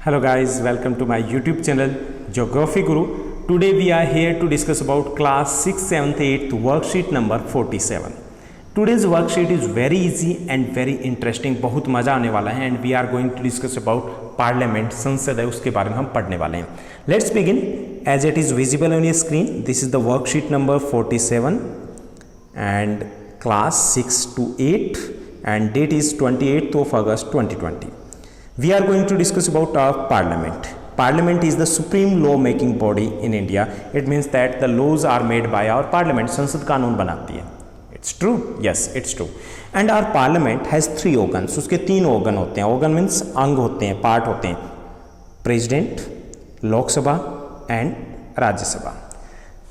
Hello guys, welcome to my YouTube channel Geography Guru. Today we are here to discuss about class 6th, 7th, 8th worksheet number 47. Today's worksheet is very easy and very interesting. बहुत मज़ा आने वाला है and we are going to discuss about parliament, संसद है उसके बारे में हम पढ़ने वाले हैं. Let's begin as it is visible on your screen. This is the worksheet number 47 and class 6 to 8 and date is 28th of August 2020. We are going to discuss about our parliament. Parliament is the supreme law making body in India. It means that the laws are made by our parliament. संसद कानून बनाती है. It's true? Yes, it's true. And our parliament has 3 organs. उसके 3 organ होते हैं. Organ means अंग होते हैं, part होते हैं. President, Lok Sabha and Rajya Sabha.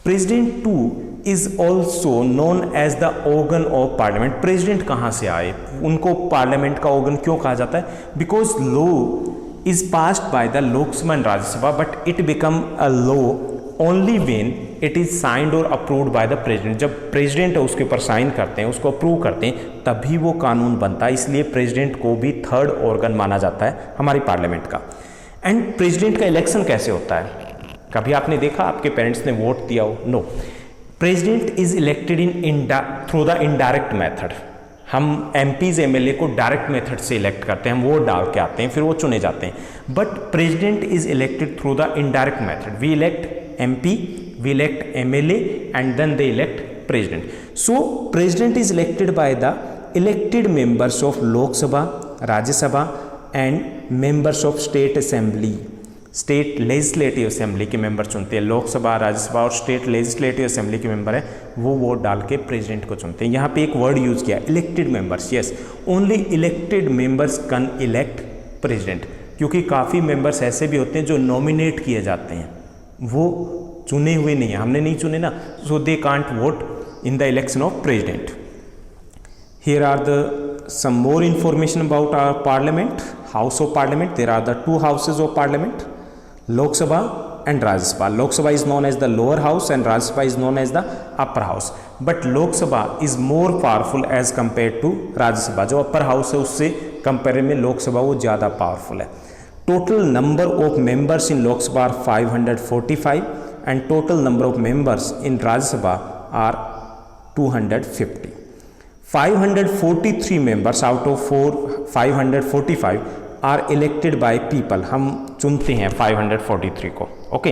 President too is also known as the organ of parliament. President कहाँ से आए, उनको पार्लियामेंट का organ क्यों कहा जाता है? Because law is passed by the Lok Sabha and Rajya Sabha, but it become a law only when it is signed or approved by the president. जब president है उसके ऊपर साइन करते हैं, उसको अप्रूव करते हैं, तभी वो कानून बनता है. इसलिए president को भी थर्ड organ माना जाता है हमारी पार्लियामेंट का. एंड president का इलेक्शन कैसे होता है? कभी आपने देखा आपके पेरेंट्स ने वोट दिया हो? No. President is elected in through the indirect method. हम एमपीज एमएलए को डायरेक्ट मेथड से इलेक्ट करते हैं, हम वोट डाल के आते हैं, फिर वो चुने जाते हैं. But president is elected through the indirect method. We elect MP, we elect MLA and then they elect president. So president is elected by the elected members of Lok Sabha, Rajya Sabha and members of state assembly. State legislative assembly के member चुनते हैं. लोकसभा, राज्यसभा और state legislative assembly के member है, वो vote डाल के president को चुनते हैं. यहाँ पे एक वर्ड यूज किया, elected members. Yes, only elected members can elect president. क्योंकि काफ़ी मेंबर्स ऐसे भी होते हैं जो नॉमिनेट किए जाते हैं, वो चुने हुए नहीं है, हमने नहीं चुने ना, so they can't vote in the election of president. Here are the some more information about our parliament, house of parliament. There are the 2 houses of parliament, Lok Sabha and Rajya Sabha. Lok Sabha is known as the lower house and Rajya Sabha is known as the upper house. But Lok Sabha is more powerful as compared to Rajya Sabha. जो upper house है उससे compare में लोक सभा वो ज़्यादा powerful है. Total number of members in Lok Sabha are 545 and total number of members in Rajya Sabha are 250. 543 members out of 545 are elected by people. हम चुनते हैं 543 को. ओके.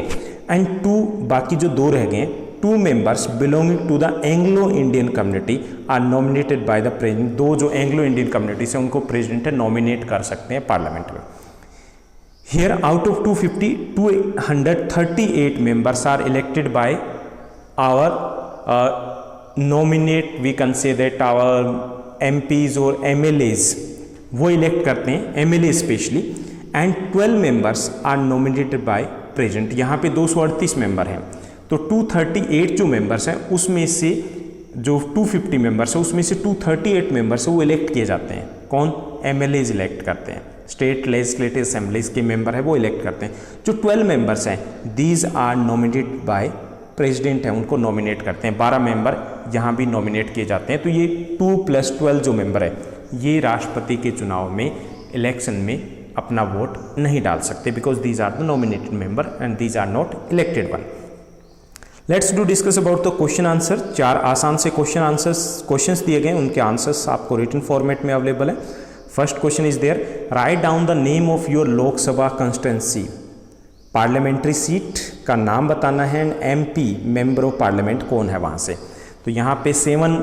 एंड 2 बाकी जो 2 रह गए, 2 members belonging to the Anglo Indian community are nominated by the president. 2 जो Anglo Indian community से उनको प्रेसिडेंट नॉमिनेट कर सकते हैं पार्लियामेंट में. Here out of 250, 238 members are elected by our nominate, we can say that our MPs और MLAs वो elect करते हैं, MLA specially. And 12 members are nominated by president. यहाँ पे 238 मेंबर हैं, तो 238 जो मेंबर्स हैं उसमें से जो 250 मेंबर्स हैं उसमें से 238 मेंबर्स हैं वो इलेक्ट किए जाते हैं. कौन? MLAs इलेक्ट करते हैं, स्टेट लेजिस्लेटिव असेंबलीज के मेंबर है वो इलेक्ट करते हैं. जो 12 मेंबर्स हैं these are nominated by president है, उनको नॉमिनेट करते हैं. 12 मेंबर यहाँ भी नॉमिनेट किए जाते हैं. तो ये 2 + 12 जो मेंबर है ये राष्ट्रपति के चुनाव में, इलेक्शन में अपना वोट नहीं डाल सकते, because these are the nominated member and these are not elected one. Let's do discuss about the question answer. 4 आसान से क्वेश्चंस दिए गए, उनके आंसर्स आपको रिटन फॉर्मेट में अवेलेबल है. First question is there, right down the name of your Lok Sabha constituency. Parliamentary seat का नाम बताना है and MP member of parliament कौन है वहाँ से. तो यहाँ पे 7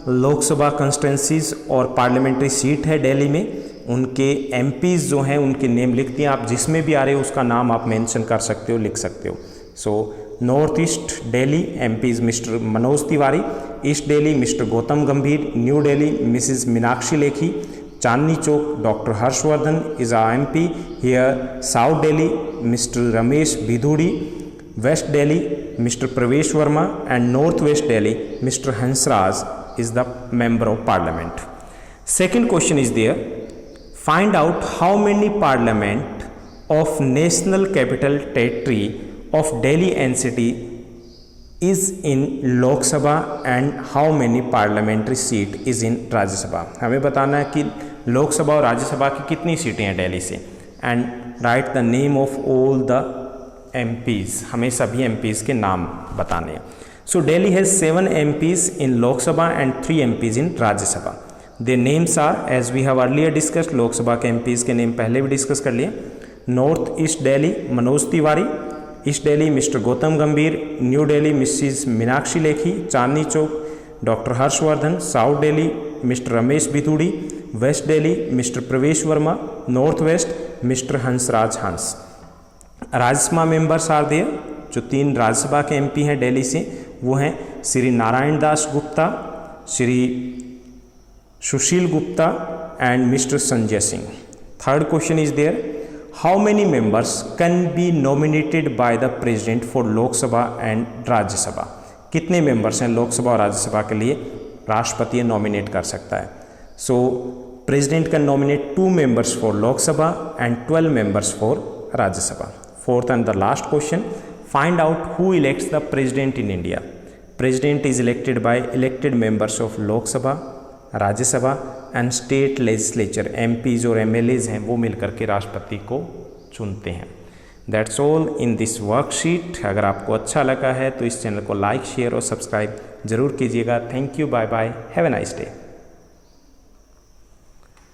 लोकसभा कंस्टिट्यूंसीज और पार्लियामेंट्री सीट है दिल्ली में. उनके एमपीज जो हैं उनके नेम लिख दिए. आप जिसमें भी आ रहे हो उसका नाम आप मेंशन कर सकते हो, लिख सकते हो. So north east Delhi MPs Mr Manoj Tiwari, east Delhi Mr Gautam Gambhir, new Delhi Mrs Meenakshi Lekhi, Chandni Chowk doctor Harshvardhan is a MP. Here south Delhi Mr Ramesh भिधुड़ी, west Delhi Mr Parvesh Verma and north west Delhi Mr Hansraj is the member of parliament. Second question is there, find out how many parliament of national capital territory of Delhi NCT is in Lok Sabha and how many parliamentary seat is in Rajya Sabha. हमें बताना है कि लोकसभा और राज्यसभा की कितनी सीटें हैं दिल्ली से and write the name of all the MPs, हमें सभी MPs के नाम बताने हैं। So Delhi has 7 MPs in Lok Sabha and 3 MPs in Rajya Sabha. They names are as we have earlier discussed, Lok Sabha के MPs के नेम पहले भी डिस्कस कर लिए। North east Delhi Manoj Tiwari, east Delhi Mr Gautam Gambhir, new Delhi Mrs Meenakshi Lekhi, Chandni Chowk doctor Harshvardhan, south Delhi Mr Ramesh Bidhuri, west Delhi Mr Parvesh Verma, north west Mr Hansraj Hans. Rajya Sabha members are there, जो 3 राज्यसभा के MP हैं दिल्ली से वो हैं Shri Narayan Das Gupta, Shri Sushil Gupta and Mr Sanjay Singh. Third question is there, how many members can be nominated by the president for Lok Sabha and Rajya Sabha? कितने members हैं लोकसभा और राज्यसभा के लिए राष्ट्रपति नॉमिनेट कर सकता है? सो president can nominate 2 members for Lok Sabha and 12 members for Rajya Sabha. Fourth and the last question, find out who elects the president in India. President is elected by elected members of Lok Sabha, Rajya Sabha and state legislature. MPs और MLAs हैं वो मिलकर के राष्ट्रपति को चुनते हैं। That's all in this worksheet. अगर आपको अच्छा लगा है तो इस चैनल को लाइक, शेयर और सब्सक्राइब जरूर कीजिएगा। Thank you, bye bye, have a nice day.